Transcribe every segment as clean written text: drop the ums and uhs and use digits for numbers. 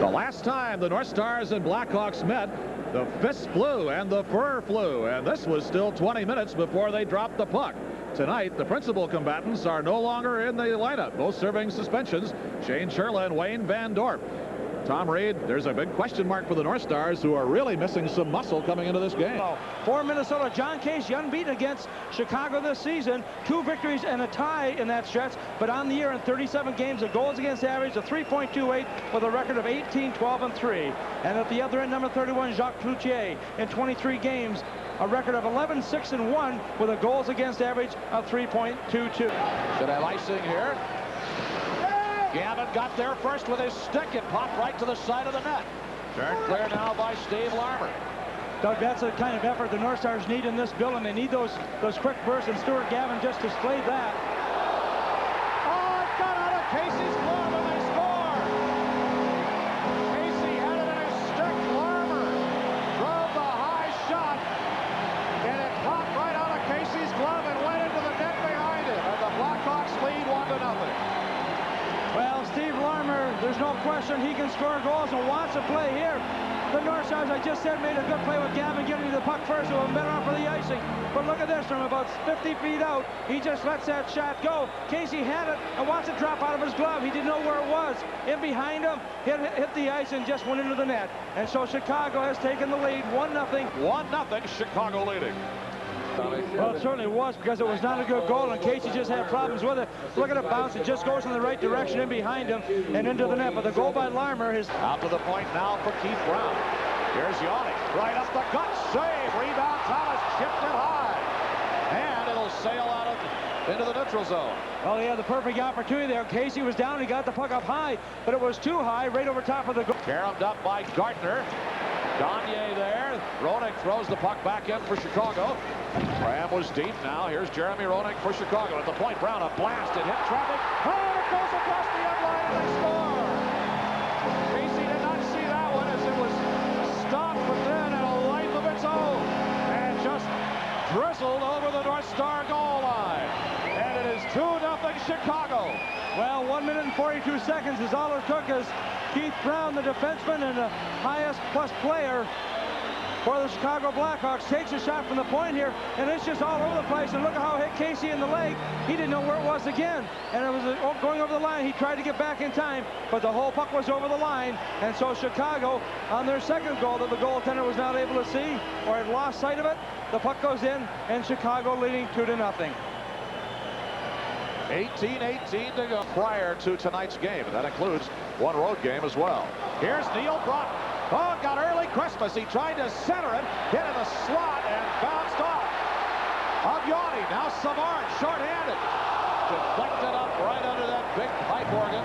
The last time the North Stars and Blackhawks met, the fists flew and the fur flew, and this was still 20 minutes before they dropped the puck. Tonight, the principal combatants are no longer in the lineup, both serving suspensions, Shane Churla and Wayne Van Dorp. Tom Reed, there's a big question mark for the North Stars, who are really missing some muscle coming into this game. For Minnesota, John Casey unbeaten against Chicago this season. 2 victories and a tie in that stretch, but on the year in 37 games, a goals against average of 3.28 with a record of 18-12-3. And at the other end, number 31, Jacques Cloutier, in 23 games, a record of 11-6-1 with a goals against average of 3.22. Should have icing here. Gavin got there first with his stick. It popped right to the side of the net. Turned clear now by Steve Larmer. Doug, that's the kind of effort the North Stars need in this building. They need those quick bursts, and Stuart Gavin just displayed that. Oh, it got out of Casey's glove, and they score! Casey had it in his stick. Larmer drove the high shot, and it popped right out of Casey's glove and went into the net behind it. And the Blackhawks lead 1-0. Well, Steve Larmer, there's no question he can score goals and wants to play here. The North Stars, I just said, made a good play with Gavin getting the puck first. It would have been better off for the icing. But look at this, from about 50 feet out, he just lets that shot go. Casey had it and wants it drop out of his glove. He didn't know where it was. In behind him, hit the ice and just went into the net. And so Chicago has taken the lead, 1-0. 1-0, Chicago leading. Well, it certainly was, because it was not a good goal, and Casey just had problems with it. Look at it bounce. It just goes in the right direction in behind him and into the net. But the goal by Larmer is out to the point now for Keith Brown. Here's Yanni. Right up the gut. Save. Rebound. Thomas chipped it high. And it'll sail out into the neutral zone. Well, he had the perfect opportunity there. Casey was down. He got the puck up high, but it was too high, right over top of the goal. Caromed up by Gardner. Gagne there. Roenick throws the puck back in for Chicago. Graham was deep now. Here's Jeremy Roenick for Chicago. At the point, Brown, a blast. It hit traffic. Oh, it goes across the end line and they score. Casey did not see that one as it was stopped, but then at a life of its own. And just drizzled over the North Star goal line. And it is 2-0 Chicago. Well, 1 minute and 42 seconds is all it took as Keith Brown, the defenseman and the highest plus player for the Chicago Blackhawks, takes a shot from the point here, and it's just all over the place. And look at how it hit Casey in the leg. He didn't know where it was again, and it was going over the line. He tried to get back in time, but the whole puck was over the line. And so Chicago, on their second goal that the goaltender was not able to see or had lost sight of it, the puck goes in, and Chicago leading 2-0. 18-18 to go prior to tonight's game, and that includes one road game as well. Here's Neil Broughton. Oh, got early Christmas. He tried to center it, hit in the slot, and bounced off. Yanni, now Savard, short-handed. Deflected up right under that big pipe organ.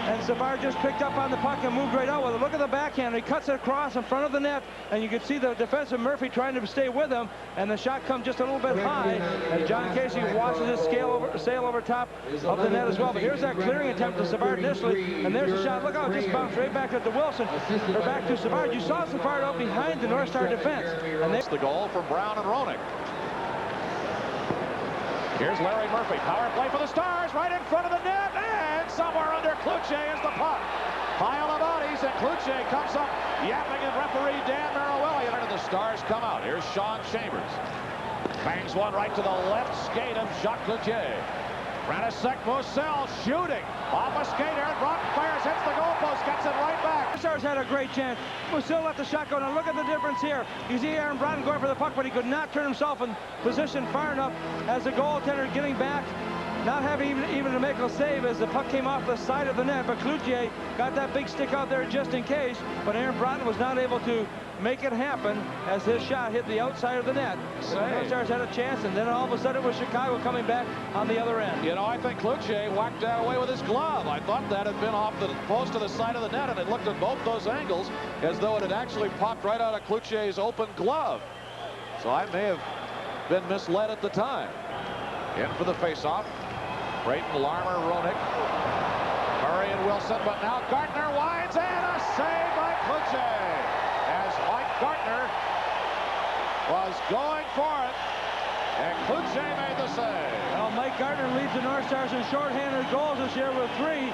And Savard just picked up on the puck and moved right out with it. Look at the backhand. He cuts it across in front of the net, and you can see the defensive Murphy trying to stay with him, and the shot comes just a little bit high, and John Casey watches it sail over top of the net as well. But here's that clearing attempt to Savard initially, and there's a shot. Look how it just bounced right back to Wilson, or back to Savard. You saw Savard out behind the North Star defense. And that's the goal from Brown and Roenick. Here's Larry Murphy. Power play for the Stars right in front of the net. And somewhere under Cloutier is the puck. Pile of bodies, and Cloutier comes up yapping at referee Dan Marawelli. And the Stars come out. Here's Sean Chambers. Bangs one right to the left skate of Jacques Cloutier. Radisek Mosel shooting off a skater. Broughton fires, hits the goalpost, gets it right back. The Stars had a great chance. Mosel let the shot go. Now look at the difference here. You see Aaron Broughton going for the puck, but he could not turn himself in position far enough as the goaltender getting back, not having even to make a save as the puck came off the side of the net. But Cloutier got that big stick out there just in case, but Aaron Broughton was not able to make it happen as his shot hit the outside of the net. The North Stars had a chance, and then all of a sudden it was Chicago coming back on the other end. You know, I think Cloutier whacked that away with his glove. I thought that had been off the post to the side of the net, and it looked at both those angles as though it had actually popped right out of Cloutier's open glove. So I may have been misled at the time. In for the faceoff. Brayton, Larmer, Roenick, Murray and Wilson, but now Gardner winds, and a save by Cloutier as Mike Gardner was going for it, and Cloutier made the save. Well, Mike Gardner leads the North Stars in shorthanded goals this year with 3,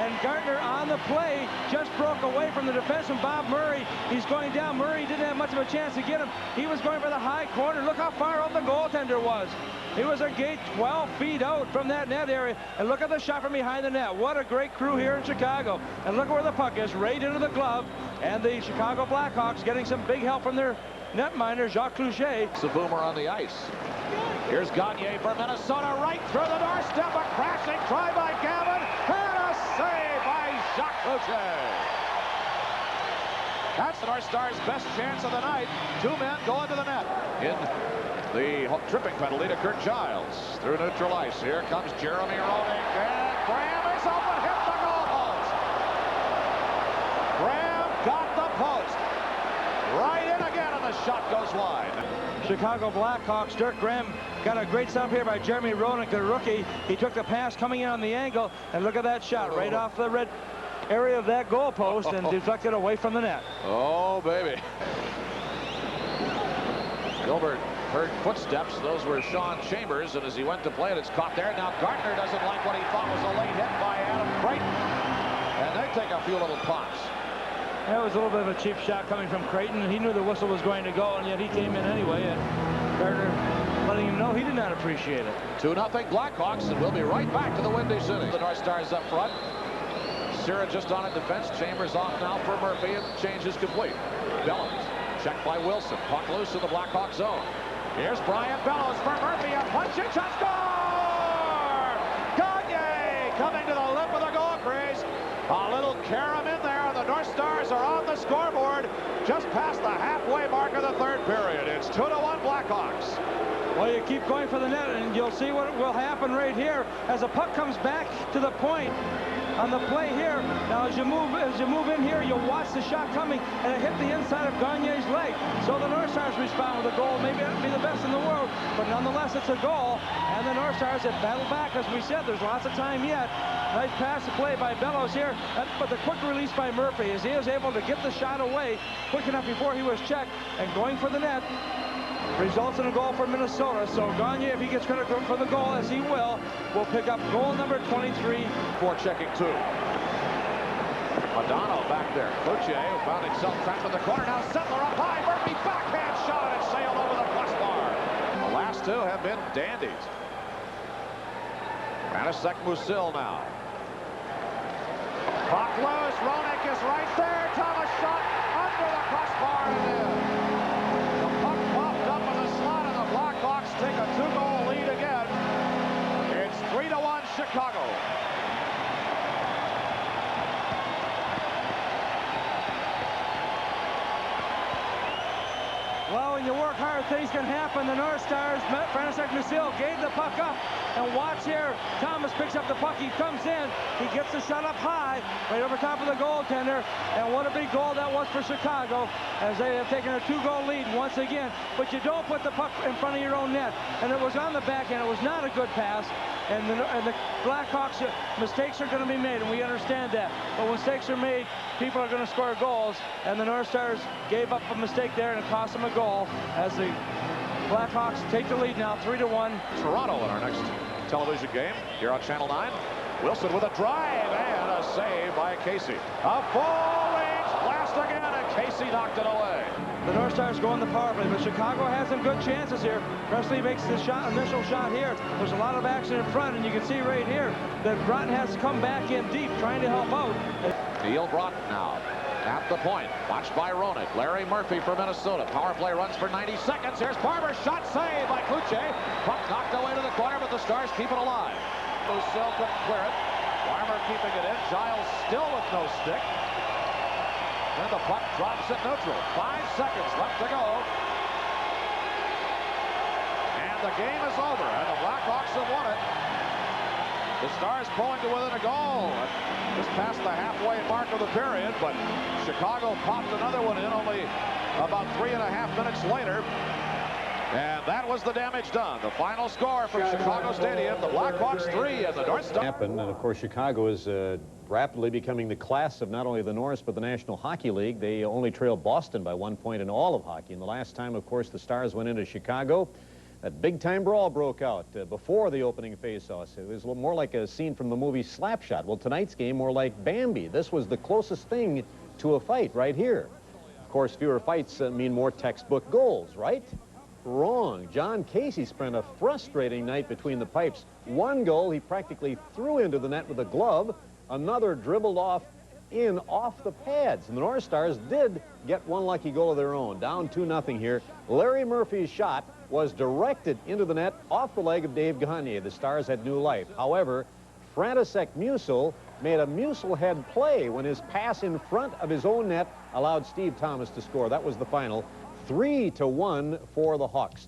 and Gartner on the play just broke away from the defenseman, Bob Murray. He's going down. Murray didn't have much of a chance to get him. He was going for the high corner. Look how far out the goaltender was. He was a gate 12 feet out from that net area. And look at the shot from behind the net. What a great crew here in Chicago. And look where the puck is, right into the glove. And the Chicago Blackhawks getting some big help from their netminder, Jacques Cloutier. It's a boomer on the ice. Here's Gagne for Minnesota, right through the doorstep. A crashing try by Gavin. And a save by Jacques Cloutier. That's the North Stars' best chance of the night. Two men go into the net. In the tripping penalty to Kurt Giles. Through neutral ice. Here comes Jeremy Roenick. And Graham is open. Hit the goal post. Graham got the post. Right in again, and the shot goes wide. Chicago Blackhawks, Dirk Graham got a great stop here by Jeremy Roenick, the rookie. He took the pass coming in on the angle, and look at that shot right off the red area of that goal post and deflected away from the net. Oh, baby. Gilbert heard footsteps. Those were Sean Chambers, and as he went to play it, it's caught there. Now Gartner doesn't like what he thought was a late hit by Adam Creighton, and they take a few little pops. That was a little bit of a cheap shot coming from Creighton. He knew the whistle was going to go, and yet he came in anyway, and Gartner letting him know he did not appreciate it. 2-0 Blackhawks, and we'll be right back to the Windy City. The North Stars up front. Sierra just on a defense. Chambers off now for Murphy, and change is complete. Bellows checked by Wilson. Puck loose in the Blackhawk zone. Here's Brian Bellows for Murphy. A punching shot, score! Gagne coming to the lip of the goal crease. A little carom in there, and the North Stars are on the scoreboard just past the halfway mark of the third period. It's 2-1 Blackhawks. Well, you keep going for the net, and you'll see what will happen right here as the puck comes back to the point on the play here. Now, as you move in here, you'll watch the shot coming, and it hit the inside of Gagne's leg. So the North Stars respond with a goal. Maybe it'll be the best in the world, but nonetheless, it's a goal. And the North Stars have battled back, as we said. There's lots of time yet. Nice pass to play by Bellows here, but the quick release by Murphy as he is able to get the shot away quick enough before he was checked, and going for the net results in a goal for Minnesota. So Gagne, if he gets credit for the goal, as he will pick up goal number 23. For checking two. Madonna back there. Cloutier, who found himself trapped in the corner. Now Settler up high. Murphy backhand shot, and it sailed over the crossbar. The last two have been dandies. Manasek Musil now. Puck loose. Roenick is right there. Thomas shot under the crossbar and in. The puck popped up in the slot, and the Blackhawks take a two-goal lead again. It's 3-1 Chicago. Well, when you work hard, things can happen. The North Stars, Francisek Musil gave the puck up, and watch here. Thomas picks up the puck. He comes in. He gets the shot up high, right over top of the goaltender. And what a big goal that was for Chicago, as they have taken a two-goal lead once again. But you don't put the puck in front of your own net. And it was on the backhand. It was not a good pass. And the Blackhawks, mistakes are going to be made, and we understand that. But when mistakes are made, people are going to score goals. And the North Stars gave up a mistake there, and it cost them a goal as the Blackhawks take the lead now, 3-1. Toronto in our next television game here on Channel 9. Wilson with a drive and a save by Casey. A full-range blast again, and Casey knocked it away. The North Stars go on the power play, but Chicago has some good chances here. Presley makes the initial shot here. There's a lot of action in front, and you can see right here that Broughton has to come back in deep, trying to help out. Neil Broughton now at the point, watched by Roenick. Larry Murphy for Minnesota. Power play runs for 90 seconds. Here's Barber, shot saved by Cloutier. Puck knocked away to the corner, but the Stars keep it alive. Musil couldn't clear it. Farmer keeping it in. Giles still with no stick. And the puck drops at neutral. 5 seconds left to go. And the game is over, and the Blackhawks have won it. The Stars pulling to within a goal. Just past the halfway mark of the period, but Chicago popped another one in only about 3.5 minutes later. And that was the damage done. The final score from Chicago Stadium, the Blackhawks 3 and the North Stars. And of course, Chicago is rapidly becoming the class of not only the North, but the National Hockey League. They only trail Boston by 1 point in all of hockey. And the last time, of course, the Stars went into Chicago, That big-time brawl broke out before the opening face-offs. It was more like a scene from the movie Slapshot. Well, tonight's game more like Bambi. This was the closest thing to a fight right here. Of course, fewer fights mean more textbook goals, right? Wrong. John Casey spent a frustrating night between the pipes. One goal he practically threw into the net with a glove. Another dribbled off the pads. And the North Stars did get one lucky goal of their own. Down 2-0 here. Larry Murphy's shot was directed into the net off the leg of Dave Gagne. The Stars had new life. However, František Musil made a Musil head play when his pass in front of his own net allowed Steve Thomas to score. That was the final. 3-1 for the Hawks.